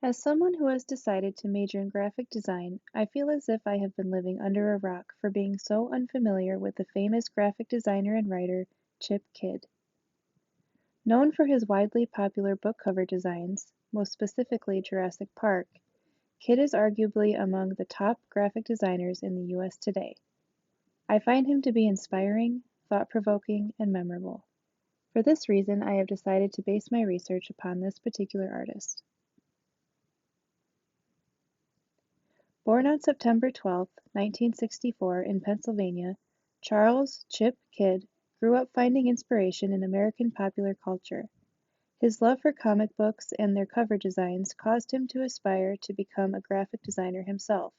As someone who has decided to major in graphic design, I feel as if I have been living under a rock for being so unfamiliar with the famous graphic designer and writer Chip Kidd. Known for his widely popular book cover designs, most specifically Jurassic Park, Kidd is arguably among the top graphic designers in the US today. I find him to be inspiring, thought-provoking, and memorable. For this reason, I have decided to base my research upon this particular artist. Born on September 12, 1964, in Pennsylvania, Charles "Chip" Kidd grew up finding inspiration in American popular culture. His love for comic books and their cover designs caused him to aspire to become a graphic designer himself.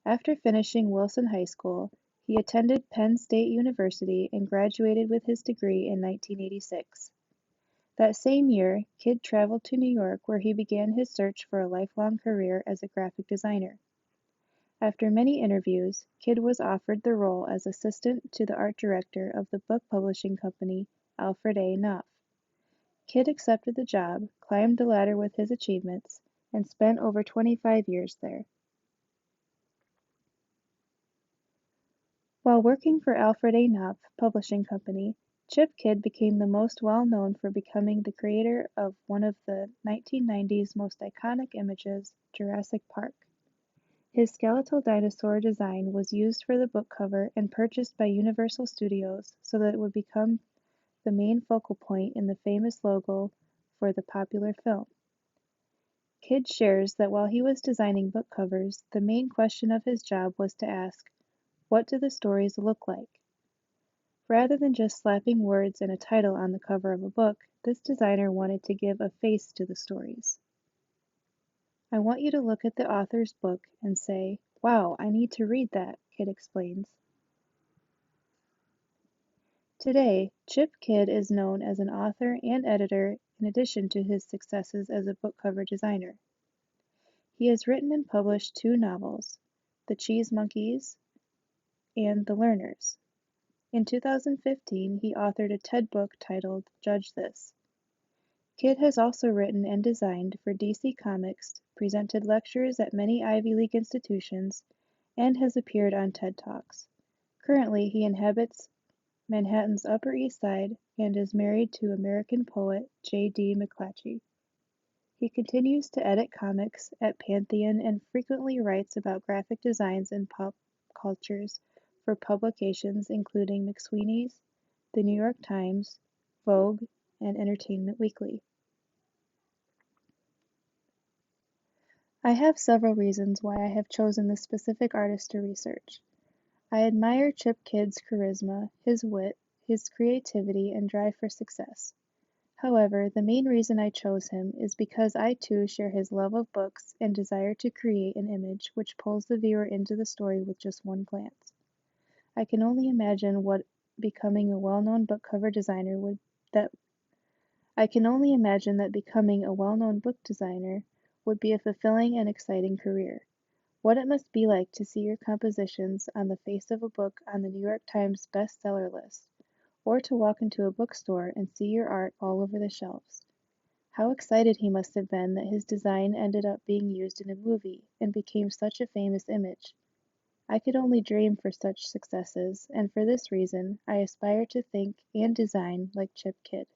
After finishing Wilson High School, he attended Penn State University and graduated with his degree in 1986. That same year, Kidd traveled to New York where he began his search for a lifelong career as a graphic designer. After many interviews, Kidd was offered the role as assistant to the art director of the book publishing company Alfred A. Knopf. Kidd accepted the job, climbed the ladder with his achievements, and spent over 25 years there. While working for Alfred A. Knopf Publishing Company, Chip Kidd became the most well-known for becoming the creator of one of the 1990s most iconic images, Jurassic Park. His skeletal dinosaur design was used for the book cover and purchased by Universal Studios so that it would become the main focal point in the famous logo for the popular film. Kidd shares that while he was designing book covers, the main question of his job was to ask, what do the stories look like? Rather than just slapping words and a title on the cover of a book, this designer wanted to give a face to the stories. I want you to look at the author's book and say, wow, I need to read that, Kidd explains. Today, Chip Kidd is known as an author and editor in addition to his successes as a book cover designer. He has written and published two novels, The Cheese Monkeys and The Learners. In 2015, he authored a TED book titled Judge This. Kidd has also written and designed for DC Comics, presented lectures at many Ivy League institutions, and has appeared on TED Talks. Currently, he inhabits Manhattan's Upper East Side and is married to American poet J. D. McClatchy. He continues to edit comics at Pantheon and frequently writes about graphic designs and pop cultures for publications including McSweeney's, The New York Times, Vogue, and Entertainment Weekly. I have several reasons why I have chosen this specific artist to research. I admire Chip Kidd's charisma, his wit, his creativity, and drive for success. However, the main reason I chose him is because I too share his love of books and desire to create an image which pulls the viewer into the story with just one glance. I can only imagine what becoming a well-known book cover designer would that I can only imagine that becoming a well-known book designer would be a fulfilling and exciting career. What it must be like to see your compositions on the face of a book on the New York Times bestseller list, or to walk into a bookstore and see your art all over the shelves. How excited he must have been that his design ended up being used in a movie and became such a famous image. I could only dream for such successes, and for this reason, I aspire to think and design like Chip Kidd.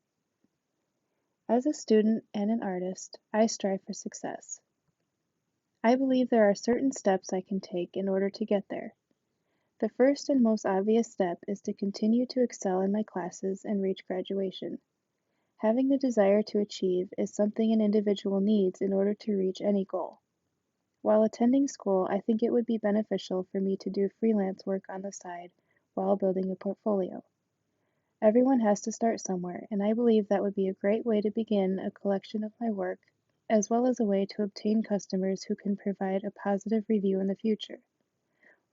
As a student and an artist, I strive for success. I believe there are certain steps I can take in order to get there. The first and most obvious step is to continue to excel in my classes and reach graduation. Having the desire to achieve is something an individual needs in order to reach any goal. While attending school, I think it would be beneficial for me to do freelance work on the side while building a portfolio. Everyone has to start somewhere, and I believe that would be a great way to begin a collection of my work, as well as a way to obtain customers who can provide a positive review in the future.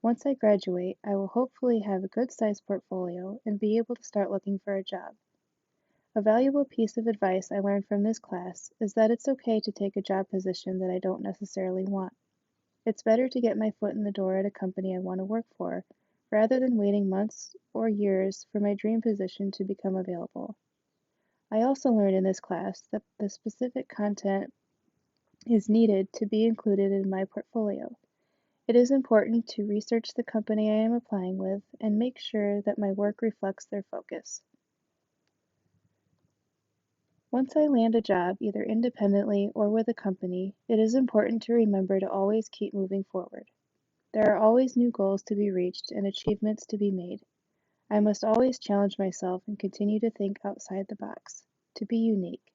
Once I graduate, I will hopefully have a good-sized portfolio and be able to start looking for a job. A valuable piece of advice I learned from this class is that it's okay to take a job position that I don't necessarily want. It's better to get my foot in the door at a company I want to work for, rather than waiting months or years for my dream position to become available. I also learned in this class that the specific content is needed to be included in my portfolio. It is important to research the company I am applying with and make sure that my work reflects their focus. Once I land a job, either independently or with a company, it is important to remember to always keep moving forward. There are always new goals to be reached and achievements to be made. I must always challenge myself and continue to think outside the box, to be unique.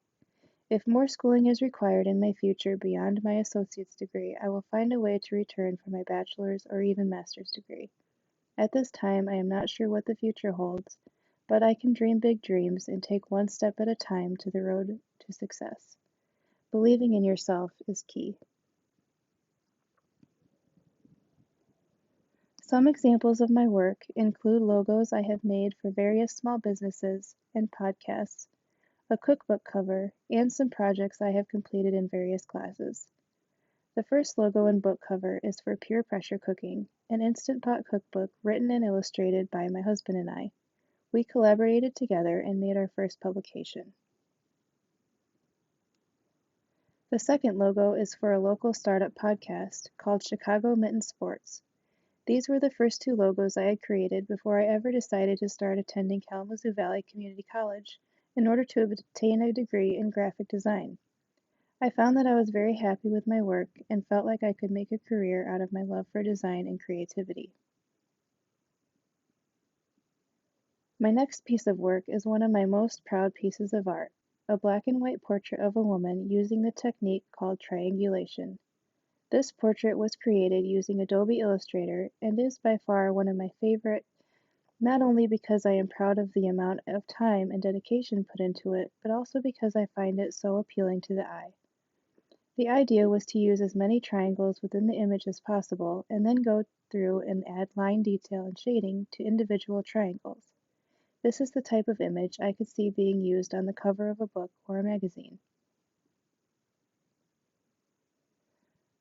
If more schooling is required in my future beyond my associate's degree, I will find a way to return for my bachelor's or even master's degree. At this time, I am not sure what the future holds, but I can dream big dreams and take one step at a time to the road to success. Believing in yourself is key. Some examples of my work include logos I have made for various small businesses and podcasts, a cookbook cover, and some projects I have completed in various classes. The first logo and book cover is for Pure Pressure Cooking, an Instant Pot cookbook written and illustrated by my husband and I. We collaborated together and made our first publication. The second logo is for a local startup podcast called Chicago Mitten Sports. These were the first two logos I had created before I ever decided to start attending Kalamazoo Valley Community College in order to obtain a degree in graphic design. I found that I was very happy with my work and felt like I could make a career out of my love for design and creativity. My next piece of work is one of my most proud pieces of art, a black and white portrait of a woman using the technique called triangulation. This portrait was created using Adobe Illustrator and is by far one of my favorite, not only because I am proud of the amount of time and dedication put into it, but also because I find it so appealing to the eye. The idea was to use as many triangles within the image as possible and then go through and add line detail and shading to individual triangles. This is the type of image I could see being used on the cover of a book or a magazine.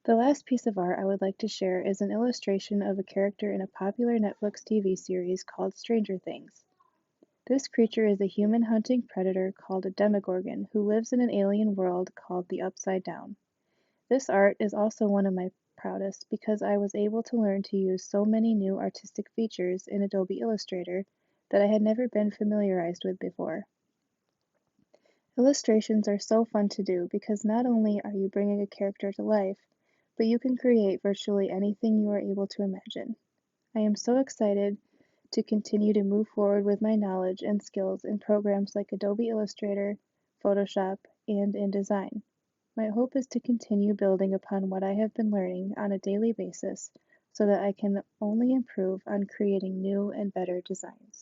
The last piece of art I would like to share is an illustration of a character in a popular Netflix TV series called Stranger Things. This creature is a human hunting predator called a Demogorgon who lives in an alien world called the Upside Down. This art is also one of my proudest because I was able to learn to use so many new artistic features in Adobe Illustrator that I had never been familiarized with before. Illustrations are so fun to do because not only are you bringing a character to life, but you can create virtually anything you are able to imagine. I am so excited to continue to move forward with my knowledge and skills in programs like Adobe Illustrator, Photoshop, and InDesign. My hope is to continue building upon what I have been learning on a daily basis so that I can only improve on creating new and better designs.